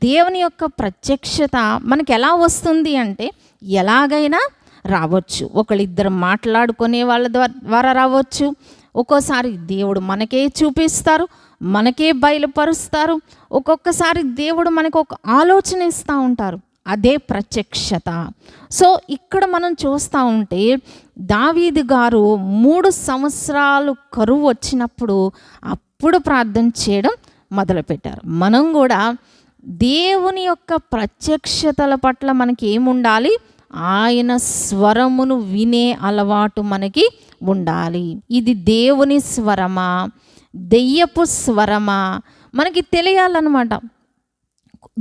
దేవుని యొక్క ప్రత్యక్షత మనకు ఎలా వస్తుంది అంటే, ఎలాగైనా రావచ్చు. ఒకళ్ళిద్దరు మాట్లాడుకునే వాళ్ళ ద్వారా రావచ్చు. ఒక్కోసారి దేవుడు మనకే చూపిస్తారు, మనకే బయలుపరుస్తారు. ఒక్కొక్కసారి దేవుడు మనకు ఒక ఆలోచన ఇస్తూ ఉంటారు, అదే ప్రత్యక్షత. సో ఇక్కడ మనం చూస్తూ ఉంటే దావీదు గారు 3 సంవత్సరాలు కరువు వచ్చినప్పుడు అప్పుడు ప్రార్థన చేయడం మొదలుపెట్టారు. మనం కూడా దేవుని యొక్క ప్రత్యక్షతల పట్ల మనకి ఏముండాలి? ఆయన స్వరమును వినే అలవాటు మనకి ఉండాలి. ఇది దేవుని స్వరమా, దెయ్యపు స్వరమా మనకి తెలియాలన్నమాట.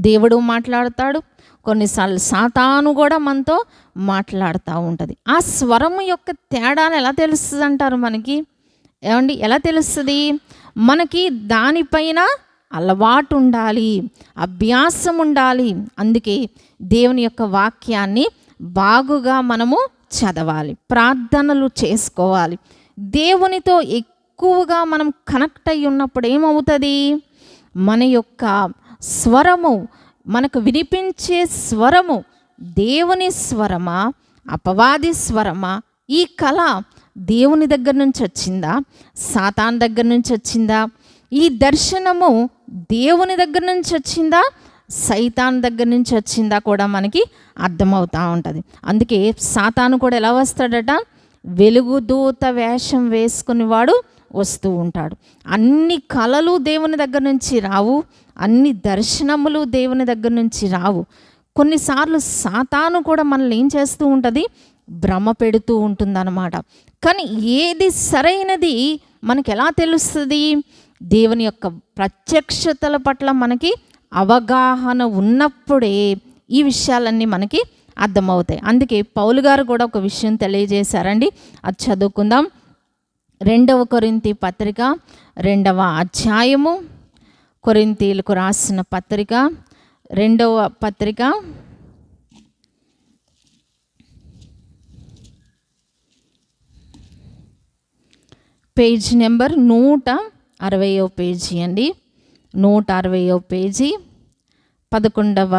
దేవుడు మాట్లాడతాడు, కొన్నిసార్లు సాతాను కూడా మనతో మాట్లాడుతూ ఉంటుంది. ఆ స్వరము యొక్క తేడాను ఎలా తెలుస్తుంది అంటారు మనకి? ఏమండి, ఎలా తెలుస్తుంది? మనకి దానిపైన అలవాటు ఉండాలి, అభ్యాసం ఉండాలి. అందుకే దేవుని యొక్క వాక్యాన్ని బాగుగా మనము చదవాలి, ప్రార్థనలు చేసుకోవాలి. దేవునితో ఎక్కువగా మనం కనెక్ట్ అయి ఉన్నప్పుడు ఏమవుతుంది? మన యొక్క స్వరము, మనకు వినిపించే స్వరము దేవుని స్వరమా, అపవాది స్వరమా? ఈ కళ దేవుని దగ్గర నుంచి వచ్చిందా, సాతాన్ దగ్గర నుంచి వచ్చిందా? ఈ దర్శనము దేవుని దగ్గర నుంచి వచ్చిందా, సైతాన్ దగ్గర నుంచి వచ్చిందా కూడా మనకి అర్థమవుతూ ఉంటుంది. అందుకే సాతాను కూడా ఎలా వస్తాడట? వెలుగుదూత వేషం వేసుకుని వాడు వస్తూ ఉంటాడు. అన్ని కళలు దేవుని దగ్గర నుంచి రావు, అన్ని దర్శనములు దేవుని దగ్గర నుంచి రావు. కొన్నిసార్లు సాతాను కూడా మనల్ని ఏం చేస్తూ ఉంటుంది? భ్రమ పెడుతూ ఉంటుందన్నమాట. కానీ ఏది సరైనది మనకి ఎలా తెలుస్తుంది? దేవుని యొక్క ప్రత్యక్షతల పట్ల మనకి అవగాహన ఉన్నప్పుడే ఈ విషయాలన్నీ మనకి అర్థమవుతాయి. అందుకే పౌలు గారు కూడా ఒక విషయం తెలియజేశారండి, అది చదువుకుందాం. 2వ కొరింథీ పత్రిక 2వ అధ్యాయము, కొరింథీలకు రాసిన పత్రిక 2వ పత్రిక పేజ్ నెంబర్ 160 పేజీ అండి. 160 పేజీ 11వ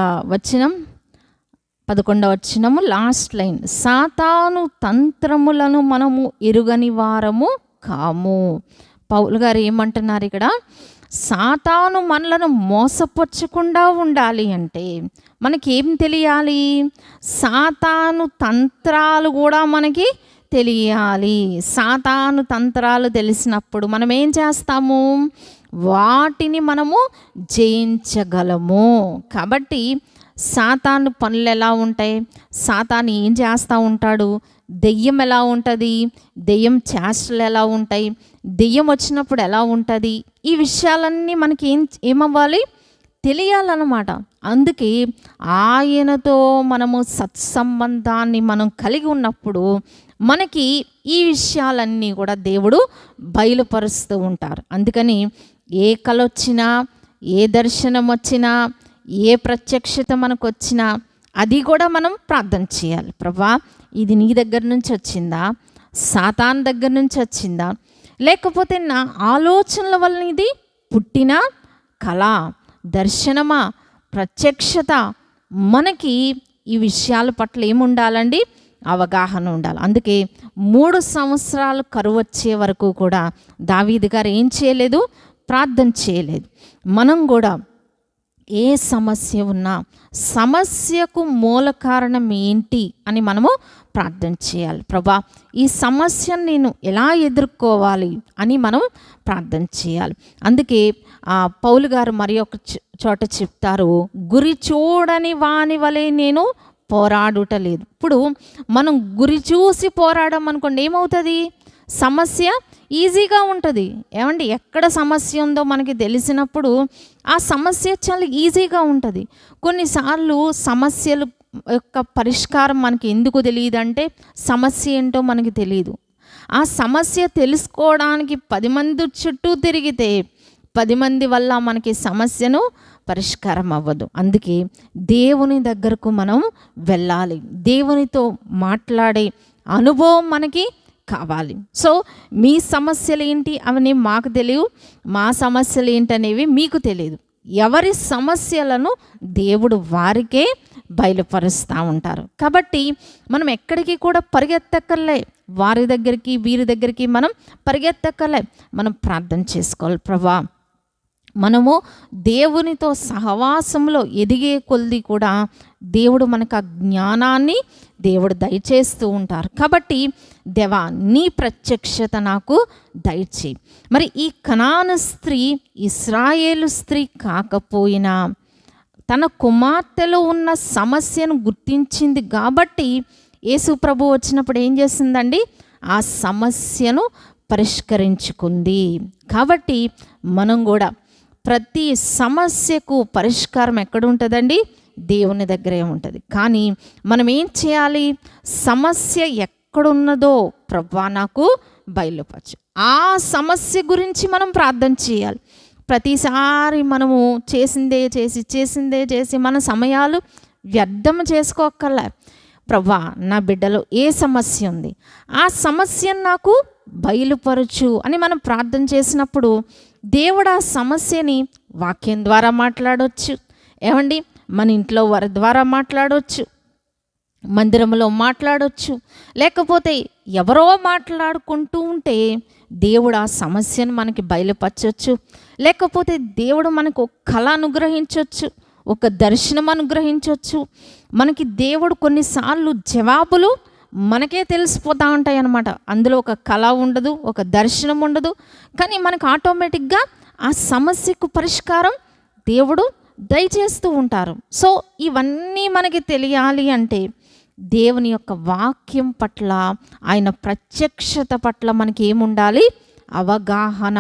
వచనము లాస్ట్ లైన్. సాతాను తంత్రములను మనము ఎరుగని వారము కాము. పౌలు గారు ఏమంటున్నారు ఇక్కడ? సాతాను మనలను మోసపరచకుండా ఉండాలి అంటే మనకేం తెలియాలి? సాతాను తంత్రాలు కూడా మనకి తెలియాలి. సాతాను తంత్రాలు తెలిసినప్పుడు మనం ఏం చేస్తాము? వాటిని మనము జయించగలము. కాబట్టి సాతాను పనులు ఎలా ఉంటాయి? సాతాను ఏం చేస్తూ ఉంటాడు? దెయ్యం ఎలా ఉంటుంది? దెయ్యం చేష్టలు ఎలా ఉంటాయి? దెయ్యం వచ్చినప్పుడు ఎలా ఉంటుంది? ఈ విషయాలన్నీ మనకి ఏమవ్వాలి? తెలియాలన్నమాట. అందుకే ఆయనతో మనము సత్సంబంధాన్ని మనం కలిగి ఉన్నప్పుడు మనకి ఈ విషయాలన్నీ కూడా దేవుడు బయలుపరుస్తూ ఉంటారు. అందుకని ఏ కల వచ్చినా, ఏ దర్శనం వచ్చినా, ఏ ప్రత్యక్షత మనకు వచ్చినా అది కూడా మనం ప్రార్థన చేయాలి. ప్రభా, ఇది నీ దగ్గర నుంచి వచ్చిందా? సాతాను దగ్గర నుంచి వచ్చిందా? లేకపోతే నా ఆలోచనల వల్ల ఇది పుట్టిన కళ, దర్శనమా, ప్రత్యక్షత? మనకి ఈ విషయాల పట్ల ఏముండాలండి? అవగాహన ఉండాలి. అందుకే 3 సంవత్సరాలు కరువు వచ్చే వరకు కూడా దావీదు గారు ఏం చేయలేదు? ప్రార్థన చేయలేదు. మనం కూడా ఏ సమస్య ఉన్నా సమస్యకు మూల కారణం ఏంటి అని మనము ప్రార్థన చేయాలి. ప్రభా, ఈ సమస్యను నేను ఎలా ఎదుర్కోవాలి అని మనం ప్రార్థన చేయాలి. అందుకే పౌలు గారు మరి ఒక చోట చెప్తారు, గురి చూడని వాని వలె నేను పోరాడుటలేదు. ఇప్పుడు మనం గురి చూసి పోరాడమనుకోండి, ఏమవుతుంది? సమస్య ఈజీగా ఉంటుంది. ఏమండి, ఎక్కడ సమస్య ఉందో మనకి తెలిసినప్పుడు ఆ సమస్య చాలా ఈజీగా ఉంటుంది. కొన్నిసార్లు సమస్యలు యొక్క పరిష్కారం మనకి ఎందుకు తెలియదంటే సమస్య ఏంటో మనకి తెలియదు. ఆ సమస్య తెలుసుకోవడానికి 10 మంది చుట్టూ తిరిగితే 10 మంది వల్ల మనకి సమస్యను పరిష్కారం అవ్వదు. అందుకే దేవుని దగ్గరకు మనం వెళ్ళాలి. దేవునితో మాట్లాడే అనుభవం మనకి కావాలి. సో మీ సమస్యలు ఏంటి అవన్నీ మాకు తెలియవు, మా సమస్యలు ఏంటనేవి మీకు తెలియదు. ఎవరి సమస్యలను దేవుడు వారికే బయలుపరుస్తూ ఉంటారు. కాబట్టి మనం ఎక్కడికి కూడా పరిగెత్తక్కర్లే, వారి దగ్గరికి వీరి దగ్గరికి మనం పరిగెత్తక్కర్లే. మనం ప్రార్థన చేసుకోవాలి. ప్రభా, మనము దేవునితో సహవాసంలో ఎదిగే కొలది కూడా దేవుడు మనకు ఆ జ్ఞానాన్ని దేవుడు దయచేస్తూ ఉంటారు. కాబట్టి దేవా, నీ ప్రత్యక్షత నాకు దయచేయి. మరి ఈ కనాను స్త్రీ ఇశ్రాయేలు స్త్రీ కాకపోయినా తన కుమార్తెలో ఉన్న సమస్యను గుర్తించింది కాబట్టి యేసు ప్రభు వచ్చినప్పుడు ఏం చేసిందండి? ఆ సమస్యను పరిష్కరించుకుంది. కాబట్టి మనం కూడా ప్రతి సమస్యకు పరిష్కారం ఎక్కడ ఉంటుందండి? దేవుని దగ్గరే ఉంటుంది. కానీ మనం ఏం చేయాలి? సమస్య ఎక్కడున్నదో ప్రభువా నాకు బయలుపరచు. ఆ సమస్య గురించి మనం ప్రార్థన చేయాలి. ప్రతిసారి మనము చేసిందే చేసి మన సమయాలు వ్యర్థం చేసుకోక్కర్లే. ప్రభువా, నా బిడ్డలో ఏ సమస్య ఉంది, ఆ సమస్యను నాకు బయలుపరచు అని మనం ప్రార్థన చేసినప్పుడు దేవుడు ఆ సమస్యని వాక్యం ద్వారా మాట్లాడవచ్చు. ఏమండి, మన ఇంట్లో వారి ద్వారా మాట్లాడవచ్చు, మందిరంలో మాట్లాడవచ్చు, లేకపోతే ఎవరో మాట్లాడుకుంటూ ఉంటే దేవుడు ఆ సమస్యను మనకి బయలుపరచవచ్చు. లేకపోతే దేవుడు మనకు ఒక కళ అనుగ్రహించవచ్చు, ఒక దర్శనం అనుగ్రహించవచ్చు. మనకి దేవుడు కొన్నిసార్లు జవాబులు మనకే తెలిసిపోతూ ఉంటాయి అన్నమాట. అందులో ఒక కళ ఉండదు, ఒక దర్శనం ఉండదు, కానీ మనకు ఆటోమేటిక్గా ఆ సమస్యకు పరిష్కారం దేవుడు దయచేస్తూ ఉంటారు. సో ఇవన్నీ మనకి తెలియాలి అంటే దేవుని యొక్క వాక్యం పట్ల, ఆయన ప్రత్యక్షత పట్ల మనకి ఏముండాలి? అవగాహన,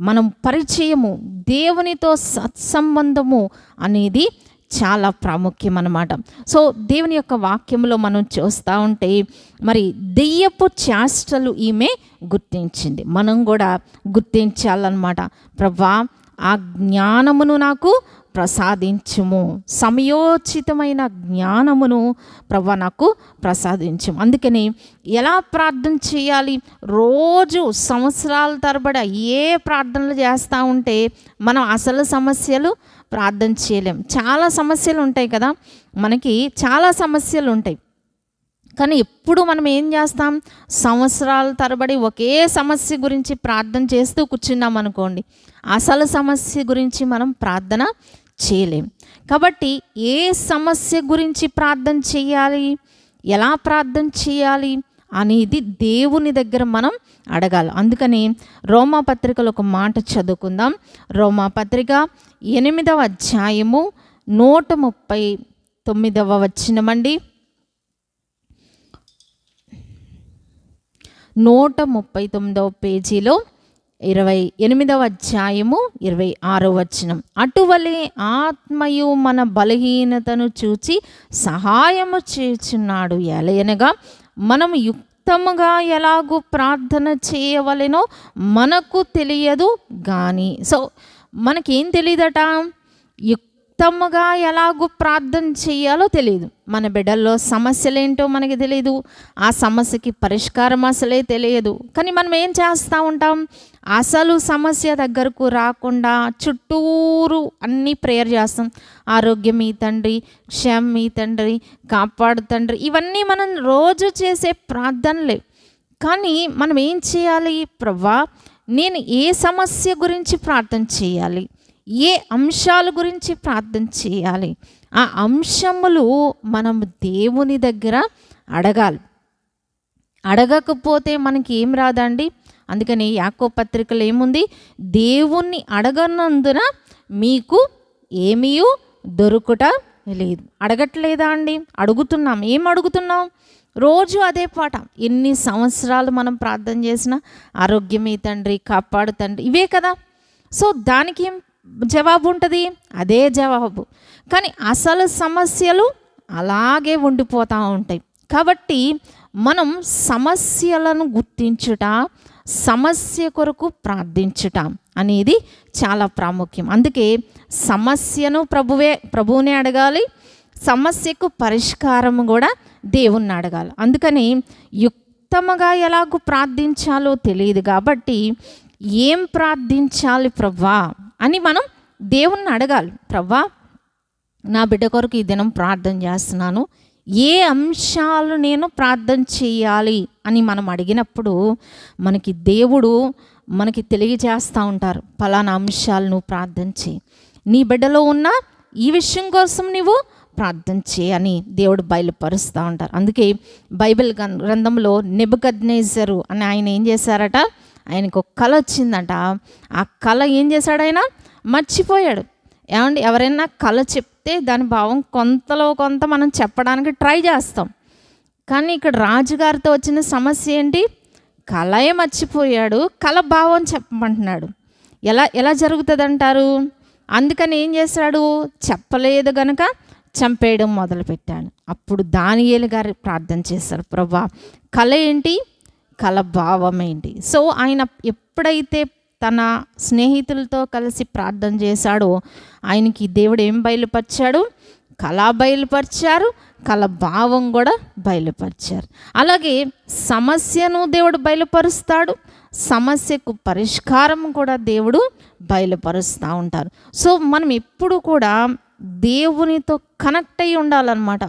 మనం పరిచయము, దేవునితో సత్సంబంధము అనేది చాలా ప్రాముఖ్యం అన్నమాట. సో దేవుని యొక్క వాక్యంలో మనం చూస్తూ ఉంటే మరి దెయ్యపు చేష్టలు ఈమె గుర్తించింది. మనం కూడా గుర్తించాలన్నమాట. ప్రభువా, ఆ జ్ఞానమును నాకు ప్రసాదించుము, సమయోచితమైన జ్ఞానమును ప్రభువా నాకు ప్రసాదించుము. అందుకని ఎలా ప్రార్థన చేయాలి? రోజు సంవత్సరాల తరబడి ఏ ప్రార్థనలు చేస్తూ ఉంటే మనం అసలు సమస్యలు ప్రార్థన చేయలేం. చాలా సమస్యలు ఉంటాయి కదా, మనకి చాలా సమస్యలు ఉంటాయి. కానీ ఎప్పుడు మనం ఏం చేస్తాం? సంవత్సరాల తరబడి ఒకే సమస్య గురించి ప్రార్థన చేస్తూ కూర్చున్నాం అనుకోండి, అసలు సమస్య గురించి మనం ప్రార్థన చేయలేం. కాబట్టి ఏ సమస్య గురించి ప్రార్థన చేయాలి, ఎలా ప్రార్థన చేయాలి అనేది దేవుని దగ్గర మనం అడగాలి. అందుకని రోమాపత్రికలో ఒక మాట చదువుకుందాం. రోమాపత్రిక 8వ అధ్యాయము 139వ వచనమండి. 139వ పేజీలో 28వ అధ్యాయము 26వ వచనం. అటువలే ఆత్మయు మన బలహీనతను చూచి సహాయము చేయుచున్నాడు. ఎలయనగా మనము యుక్తముగా ఎలాగూ ప్రార్థన చేయవలెనో మనకు తెలియదు కానీ. సో మనకేం తెలియదట? యుక్తముగా ఎలాగూ ప్రార్థన చేయాలో తెలియదు. మన బిడ్డల్లో సమస్యలేంటో మనకి తెలియదు, ఆ సమస్యకి పరిష్కారం అసలే తెలియదు. కానీ మనం ఏం చేస్తూ ఉంటాం? అసలు సమస్య దగ్గరకు రాకుండా చుట్టూరు అన్నీ ప్రేయర్ చేస్తాం. ఆరోగ్యం ఈ తండ్రి, క్షేమం ఈ తండ్రి, కాపాడు తండ్రి, ఇవన్నీ మనం రోజు చేసే ప్రార్థనలే. కానీ మనం ఏం చేయాలి? ప్రభువా, నేను ఏ సమస్య గురించి ప్రార్థన చేయాలి, ఏ అంశాల గురించి ప్రార్థన చేయాలి, ఆ అంశములు మనం దేవుని దగ్గర అడగాలి. అడగకపోతే మనకి ఏం రాదండి. అందుకని యాకోబు పత్రికలో ఏముంది? దేవుణ్ణి అడగనందున మీకు ఏమీ దొరుకుట లేదు. అడగట్లేదా అండి? అడుగుతున్నాం. ఏం అడుగుతున్నాం? రోజు అదే పాట. ఎన్ని సంవత్సరాలు మనం ప్రార్థన చేసినా ఆరోగ్యమే తండ్రి, కాపాడు తండ్రి, ఇవే కదా. సో దానికి ఏం జవాబు ఉంటుంది? అదే జవాబు. కానీ అసలు సమస్యలు అలాగే ఉండిపోతూ ఉంటాయి. కాబట్టి మనం సమస్యలను గుర్తించుట, సమస్య కొరకు ప్రార్థించుట అనేది చాలా ప్రాముఖ్యం. అందుకే సమస్యను ప్రభువునే అడగాలి, సమస్యకు పరిష్కారం కూడా దేవుణ్ణి అడగాలి. అందుకని యుక్తముగా ఎలాగూ ప్రార్థించాలో తెలియదు కాబట్టి ఏం ప్రార్థించాలి ప్రభువా అని మనం దేవుణ్ణి అడగాలి. ప్రభువా, నా బిడ్డ కొరకు ఈ దినం ప్రార్థన చేస్తున్నాను, ఏ అంశాలు నేను ప్రార్థన చేయాలి అని మనం అడిగినప్పుడు మనకి దేవుడు మనకి తెలియజేస్తూ ఉంటారు. పలానా అంశాలు నువ్వు ప్రార్థన చేయి, నీ బిడ్డలో ఉన్న ఈ విషయం కోసం నువ్వు ప్రార్థన చేయి అని దేవుడు బయలుపరుస్తూ ఉంటారు. అందుకే బైబిల్ గ్రంథంలో నెబుకద్నెజరు అని ఆయన ఏం చేశారట? ఆయనకు ఒక కళ వచ్చిందంట. ఆ కళ ఏం చేశాడు? ఆయన మర్చిపోయాడు. ఏమండి, ఎవరైనా కళ చెప్తే దాని భావం కొంతలో కొంత మనం చెప్పడానికి ట్రై చేస్తాం. కానీ ఇక్కడ రాజుగారితో వచ్చిన సమస్య ఏంటి? కళయే మర్చిపోయాడు, కళ భావం చెప్పమంటున్నాడు. ఎలా జరుగుతుంది అంటారు? అందుకని ఏం చేశాడు? చెప్పలేదు గనుక చంపేయడం మొదలుపెట్టాడు. అప్పుడు దానియేలు గారు ప్రార్థన చేశారు, ప్రభువా కళ ఏంటి, కళ భావం ఏంటి? సో ఆయన ఎప్పుడైతే తన స్నేహితులతో కలిసి ప్రార్థన చేశాడో ఆయనకి దేవుడు ఏం బయలుపరిచాడు? కళ బయలుపరిచారు, కళ భావం కూడా బయలుపరిచారు. అలాగే సమస్యను దేవుడు బయలుపరుస్తాడు, సమస్యకు పరిష్కారం కూడా దేవుడు బయలుపరుస్తూ ఉంటారు. సో మనం ఎప్పుడు కూడా దేవునితో కనెక్ట్ అయ్యి ఉండాలన్నమాట.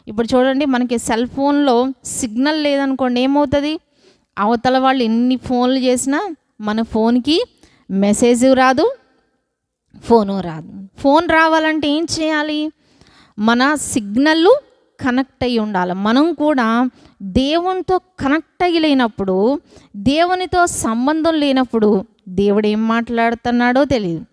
ఇప్పుడు చూడండి, మనకి సెల్ ఫోన్లో సిగ్నల్ లేదనుకోండి, ఏమవుతుంది? అవతల వాళ్ళు ఎన్ని ఫోన్లు చేసినా మన ఫోన్కి మెసేజ్ రాదు, ఫోను రాదు. ఫోన్ రావాలంటే ఏం చేయాలి? మన సిగ్నల్ కనెక్ట్ అయ్యి ఉండాలి. మనం కూడా దేవునితో కనెక్ట్ అయ్యి లేనప్పుడు, దేవునితో సంబంధం లేనప్పుడు దేవుడు ఏం మాట్లాడుతున్నాడో తెలియదు.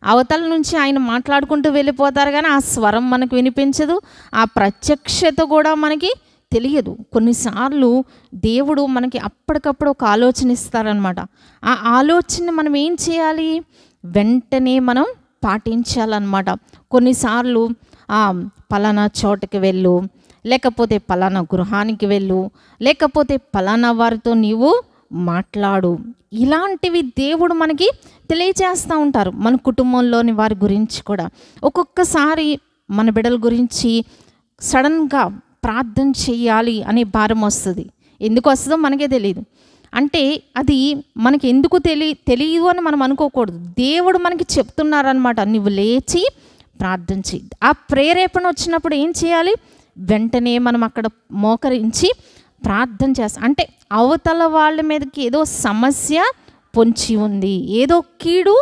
అవతల నుంచి ఆయన మాట్లాడుకుంటూ వెళ్ళిపోతారు, కానీ ఆ స్వరం మనకు వినిపించదు, ఆ ప్రత్యక్షత కూడా మనకి తెలియదు. కొన్నిసార్లు దేవుడు మనకి అప్పటికప్పుడు ఒక ఆలోచన ఇస్తారనమాట. ఆ ఆలోచన మనం ఏం చేయాలి? వెంటనే మనం పాటించాలన్నమాట. కొన్నిసార్లు పలానా చోటకి వెళ్ళు, లేకపోతే పలానా గృహానికి వెళ్ళు, లేకపోతే పలానా వారితో నీవు మాట్లాడు. ఇలాంటివి దేవుడు మనకి తెలియచేస్తూ ఉంటారు. మన కుటుంబంలోని వారి గురించి కూడా ఒక్కొక్కసారి మన బిడ్డల గురించి సడన్గా ప్రార్థన చెయ్యాలి అనే భారం వస్తుంది. ఎందుకు వస్తుందో మనకే తెలియదు. అంటే అది మనకి ఎందుకు తెలియదు అని మనం అనుకోకూడదు. దేవుడు మనకి చెప్తున్నారనమాట, నువ్వు లేచి ప్రార్థన చెయ్యి. ఆ ప్రేరేపణ వచ్చినప్పుడు ఏం చేయాలి? వెంటనే మనం అక్కడ మోకరించి ప్రార్థన చేస్తాం. అంటే అవతల వాళ్ళ మీదకి ఏదో సమస్య పొంచి ఉంది, ఏదో కీడు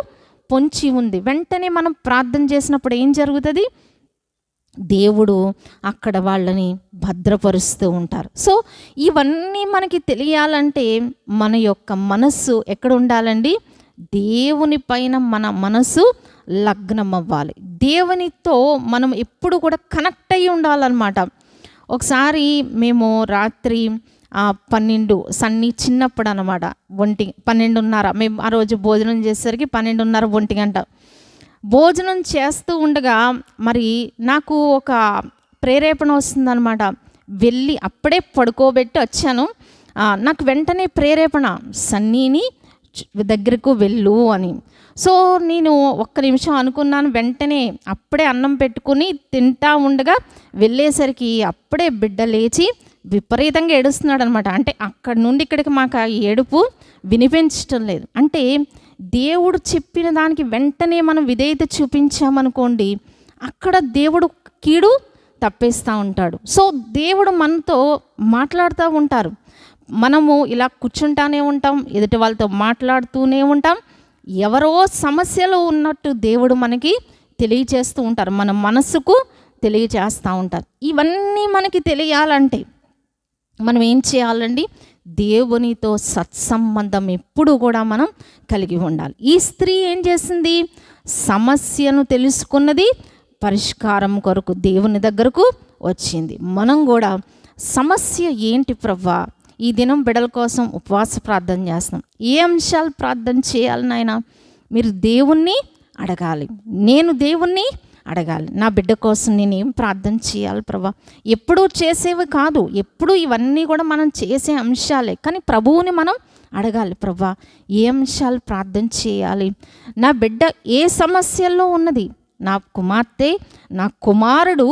పొంచి ఉంది. వెంటనే మనం ప్రార్థన చేసినప్పుడు ఏం జరుగుతుంది? దేవుడు అక్కడ వాళ్ళని భద్రపరుస్తూ ఉంటారు. సో ఇవన్నీ మనకి తెలియాలంటే మన యొక్క మనస్సు ఎక్కడ ఉండాలండి? దేవుని పైన మన మనసు లగ్నం అవ్వాలి. దేవునితో మనం ఎప్పుడు కూడా కనెక్ట్ అయ్యి ఉండాలన్నమాట. ఒకసారి మేము రాత్రి 12 సన్నీ చిన్నప్పుడు అనమాట, 12:30 మేము ఆ రోజు భోజనం చేసేసరికి 12:30 1 గంట భోజనం చేస్తూ ఉండగా మరి నాకు ఒక ప్రేరేపణ వస్తుందన్నమాట. వెళ్ళి అప్పుడే పడుకోబెట్టి వచ్చాను. నాకు వెంటనే ప్రేరేపణ, సన్నీని దగ్గరకు వెళ్ళు అని. సో నేను ఒక్క నిమిషం అనుకున్నాను. వెంటనే అప్పుడే అన్నం పెట్టుకుని తింటా ఉండగా వెళ్ళేసరికి అప్పుడే బిడ్డ లేచి విపరీతంగా ఏడుస్తున్నాడు అనమాట. అంటే అక్కడి నుండి ఇక్కడికి మాకు ఆ ఏడుపు వినిపించటం లేదు. అంటే దేవుడు చెప్పిన దానికి వెంటనే మనం విధేయత చూపించామనుకోండి, అక్కడ దేవుడు కీడు తప్పేస్తూ ఉంటాడు. సో దేవుడు మనతో మాట్లాడుతూ ఉంటారు. మనము ఇలా కూర్చుంటానే ఉంటాం, ఎదుటి వాళ్ళతో మాట్లాడుతూనే ఉంటాం. ఎవరో సమస్యలు ఉన్నట్టు దేవుడు మనకి తెలియచేస్తూ ఉంటారు, మన మనసుకు తెలియచేస్తూ ఉంటారు. ఇవన్నీ మనకి తెలియాలంటే మనం ఏం చేయాలండి? దేవునితో సత్సంబంధం ఎప్పుడు కూడా మనం కలిగి ఉండాలి. ఈ స్త్రీ ఏం చేసింది? సమస్యను తెలుసుకున్నది, పరిష్కారం కొరకు దేవుని దగ్గరకు వచ్చింది. మనం కూడా సమస్య ఏంటి ప్రభువా? ఈ దినం బిడ్డల కోసం ఉపవాస ప్రార్థన చేస్తున్నాం. ఏ అంశాలు ప్రార్థన చేయాలి నాయనా? మీరు దేవుణ్ణి అడగాలి, నేను దేవుణ్ణి అడగాలి. నా బిడ్డ కోసం నేను ఏం ప్రార్థన చేయాలి ప్రభా? ఎప్పుడూ చేసేవి కాదు, ఎప్పుడూ ఇవన్నీ కూడా మనం చేసే అంశాలే, కానీ ప్రభువుని మనం అడగాలి. ప్రభా, ఏ అంశాలు ప్రార్థన చేయాలి? నా బిడ్డ ఏ సమస్యల్లో ఉన్నది? నా కుమార్తె, నా కుమారుడు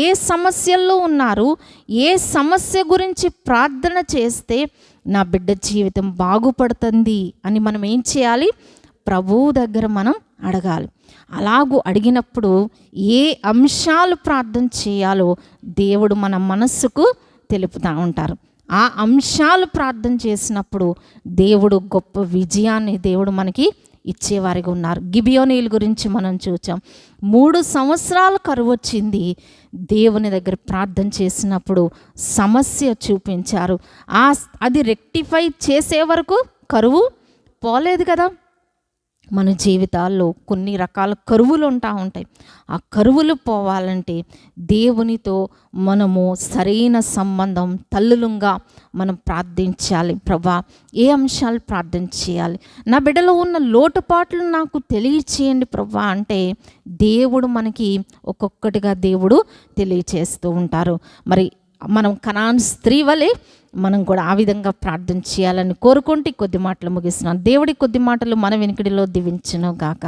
ఏ సమస్యల్లో ఉన్నారు? ఏ సమస్య గురించి ప్రార్థన చేస్తే నా బిడ్డ జీవితం బాగుపడుతుంది అని మనం ఏం చేయాలి? ప్రభువు దగ్గర మనం అడగాలి. అలాగూ అడిగినప్పుడు ఏ అంశాలు ప్రార్థన చేయాలో దేవుడు మన మనస్సుకు తెలుపుతూ ఉంటారు. ఆ అంశాలు ప్రార్థన చేసినప్పుడు దేవుడు గొప్ప విజయాన్ని దేవుడు మనకి ఇచ్చేవారిగా ఉన్నారు. గిబియోనీల గురించి మనం చూచాం. 3 సంవత్సరాలు కరువు వచ్చింది. దేవుని దగ్గర ప్రార్థన చేసినప్పుడు సమస్య చూపించారు. అది రెక్టిఫై చేసే వరకు కరువు పోలేదు కదా. మన జీవితాల్లో కొన్ని రకాల కరువులు ఉంటాయి. ఆ కరువులు పోవాలంటే దేవునితో మనము సరైన సంబంధం, తల్లులుగా మనం ప్రార్థించాలి. ప్రభా, ఏ అంశాలు ప్రార్థన చేయాలి? నా బిడ్డలో ఉన్న లోటుపాట్లు నాకు తెలియచేయండి ప్రభా అంటే దేవుడు మనకి ఒక్కొక్కటిగా దేవుడు తెలియచేస్తూ ఉంటారు. మరి మనం కనాన్ స్త్రీ వలె మనం కూడా ఆ విధంగా ప్రార్థన చేయాలని కోరుకుంటే కొద్ది మాటలు ముగిస్తున్నాను. దేవుడి కొద్ది మాటలు మన వెనుకడిలో దీవించును గాక.